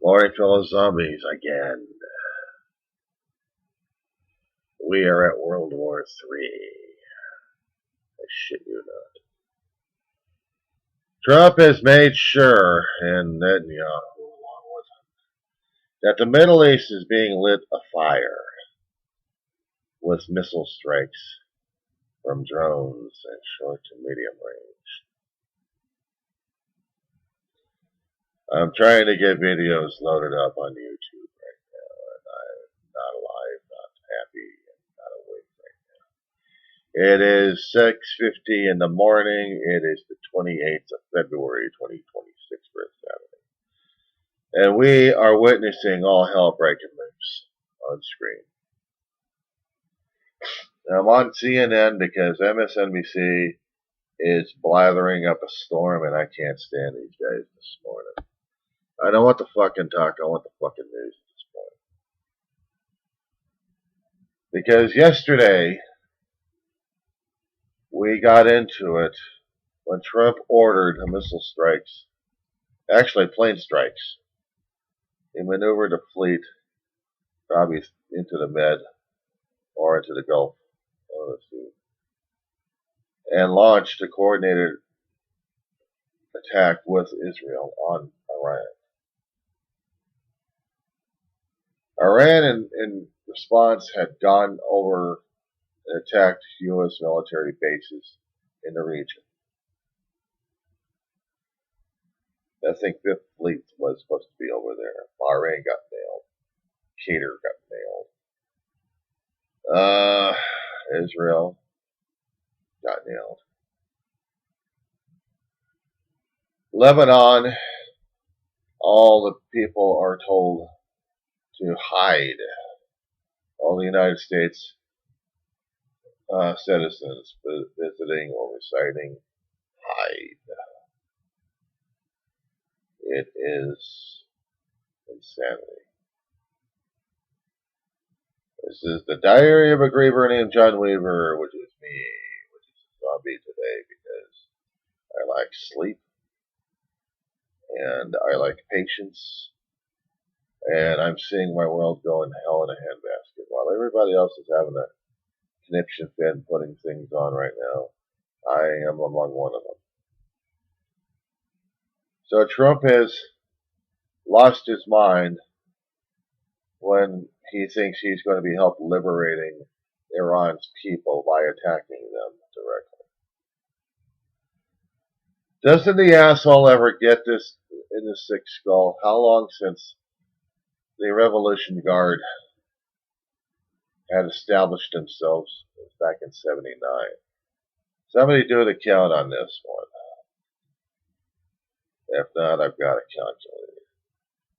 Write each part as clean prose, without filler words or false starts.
Morning, fellow zombies, again. We are at World War III. I shit you not. Trump has made sure, and Netanyahu along with him, that the Middle East is being lit afire with missile strikes from drones at short to medium range. I'm trying to get videos loaded up on YouTube right now, and I'm not alive, not happy, and not awake right now. It is 6:50 in the morning. It is the 28th of February, 2026 for Saturday. And we are witnessing all hell breaking loose on screen. Now, I'm on CNN because MSNBC is blathering up a storm, and I can't stand these guys this morning. I don't want the fucking talk, I want the fucking news at this point. Because yesterday, we got into it when Trump ordered missile strikes, actually plane strikes. He maneuvered a fleet probably into the Med or into the Gulf, and launched a coordinated attack with Israel on Iran. Iran, in response, had gone over and attacked U.S. military bases in the region. I think Fifth Fleet was supposed to be over there. Bahrain got nailed. Qatar got nailed. Israel got nailed. Lebanon, all the people are told to hide. All the United States citizens visiting or residing, hide. It is insanity. This is the Diary of a Griever named John Weaver, which is me, which is a zombie today because I like sleep and I like patience, and I'm seeing my world go in hell in a handbasket while everybody else is having a conniption fit putting things on right now. I am among one of them. So Trump has lost his mind when he thinks he's going to be help liberating Iran's people by attacking them directly. Doesn't the asshole ever get this in his sick skull? How long since the Revolution Guard had established themselves? It was back in '79. Somebody do the count on this one. If not, I've got a calculator.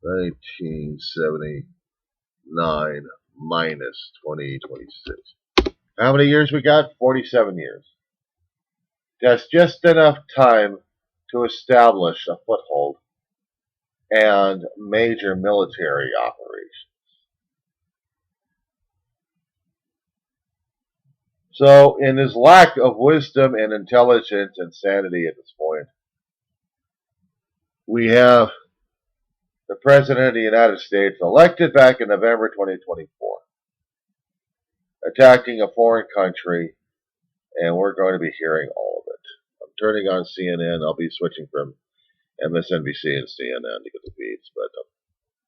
1979 minus 2026. How many years we got? 47 years. That's just enough time to establish a foothold and major military operations. So, in his lack of wisdom and intelligence and sanity at this point, we have the President of the United States, elected back in November 2024, attacking a foreign country, and we're going to be hearing all of it. I'm turning on CNN. I'll be switching from MSNBC and CNN to get the feeds, but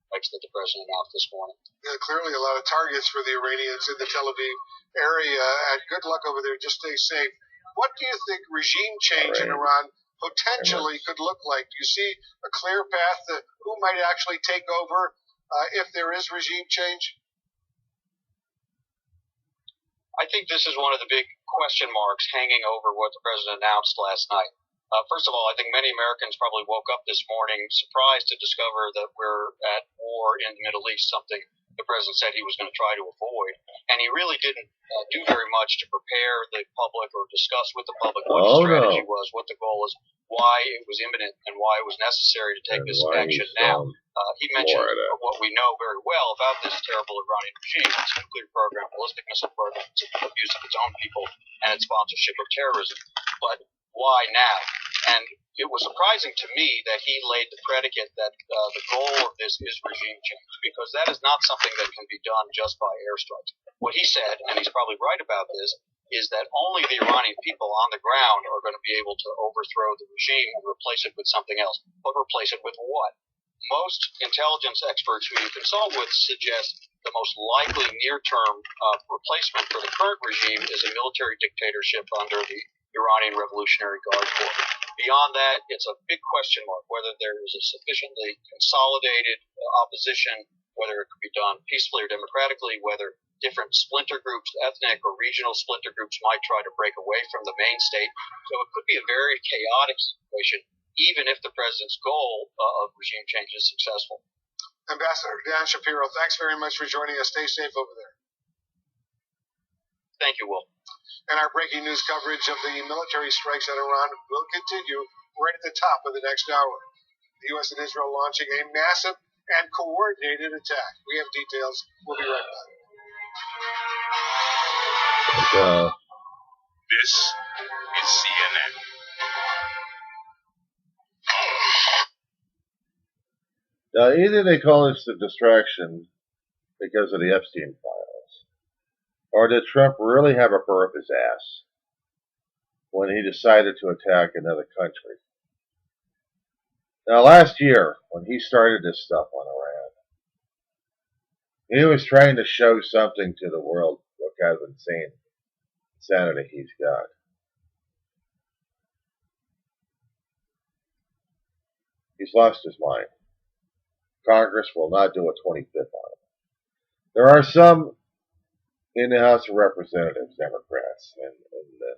that the president announced this morning. Yeah, clearly a lot of targets for the Iranians in the Tel Aviv area, and good luck over there. Just stay safe. What do you think regime change in Iran potentially could look like? Do you see a clear path to who might actually take over if there is regime change? I think this is one of the big question marks hanging over what the president announced last night. First of all, I think many Americans probably woke up this morning surprised to discover that we're at war in the Middle East, something the president said he was going to try to avoid. And he really didn't do very much to prepare the public or discuss with the public what his strategy was, what the goal was, why it was imminent, and why it was necessary to take this action now. He mentioned what we know very well about this terrible Iranian regime, its nuclear program, ballistic missile program, its abuse of its own people, and its sponsorship of terrorism. But why now? And it was surprising to me that he laid the predicate that the goal of this is regime change, because that is not something that can be done just by airstrikes. What he said, and he's probably right about this, is that only the Iranian people on the ground are going to be able to overthrow the regime and replace it with something else. But replace it with what? Most intelligence experts who you consult with suggest the most likely near-term replacement for the current regime is a military dictatorship under the Iranian Revolutionary Guard Corps. Beyond that, it's a big question mark whether there is a sufficiently consolidated opposition, whether it could be done peacefully or democratically, whether different splinter groups, ethnic or regional splinter groups, might try to break away from the main state. So it could be a very chaotic situation, even if the president's goal of regime change is successful. Ambassador Dan Shapiro, thanks very much for joining us. Stay safe over there. Thank you, Will. And our breaking news coverage of the military strikes at Iran will continue right at the top of the next hour. The U.S. and Israel launching a massive and coordinated attack. We have details. We'll be right back. This is CNN. Now, either they call this a distraction because of the Epstein files, or did Trump really have a burr up his ass when he decided to attack another country? Now, last year, when he started this stuff on Iran, he was trying to show something to the world what kind of insanity he's got. He's lost his mind. Congress will not do a 25th on him. There are some in the House of Representatives, Democrats, and in the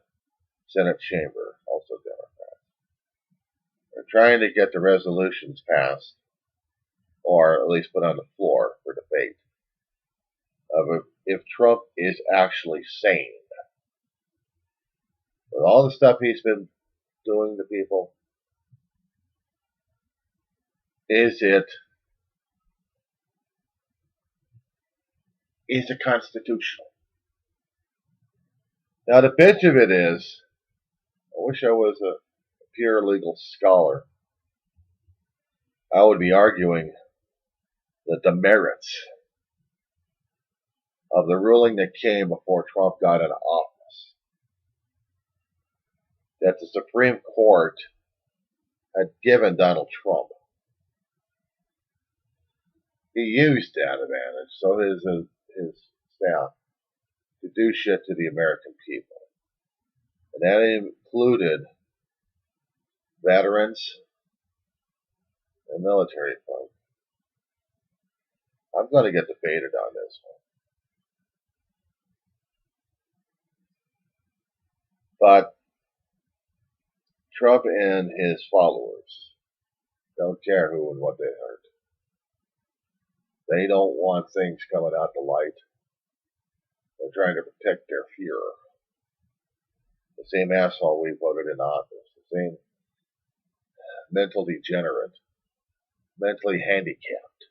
Senate chamber, also Democrats. They're trying to get the resolutions passed, or at least put on the floor for debate, of if Trump is actually sane. With all the stuff he's been doing to people, is it constitutional? Now, the bitch of it is, I wish I was a pure legal scholar. I would be arguing the demerits of the ruling that came before Trump got into office. That the Supreme Court had given Donald Trump. He used that advantage, so his staff, to do shit to the American people. And that included veterans and military folks. I'm going to get debated on this one. But Trump and his followers don't care who and what they heard. They don't want things coming out to light. They're trying to protect their Fuhrer. The same asshole we voted in office. The same mental degenerate. Mentally handicapped.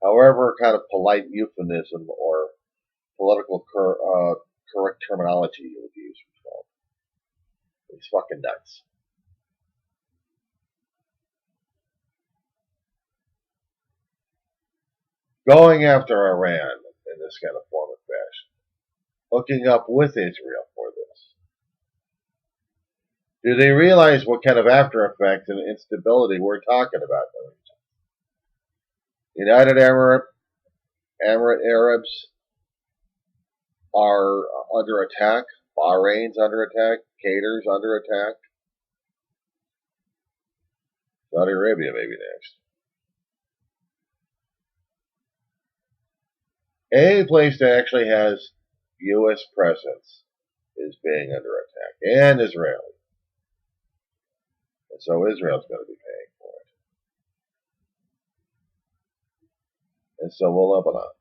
However kind of polite euphemism or political correct terminology you would use for Trump. He's fucking nuts. Going after Iran in this kind of form of fashion. Hooking up with Israel for this. Do they realize what kind of after effects and instability we're talking about in the region? United Arab Arabs are under attack. Bahrain's under attack. Qatar's under attack. Saudi Arabia maybe next. Any place that actually has U.S. presence is being under attack, and Israeli. And so Israel's going to be paying for it. And so will Lebanon.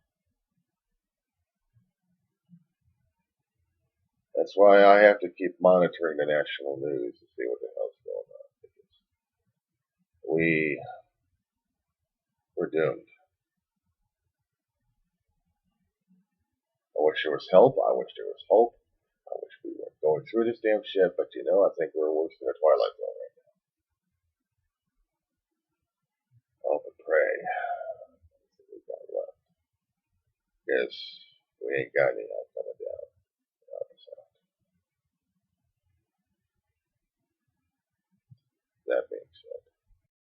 That's why I have to keep monitoring the national news to see what the hell's going on. Because we're doomed. I wish there was help. I wish there was hope. I wish we weren't going through this damn shit, but you know, I think we're worse than a Twilight Zone right now. Hope and pray. We got left. Yes, we ain't got any help coming down. That being said.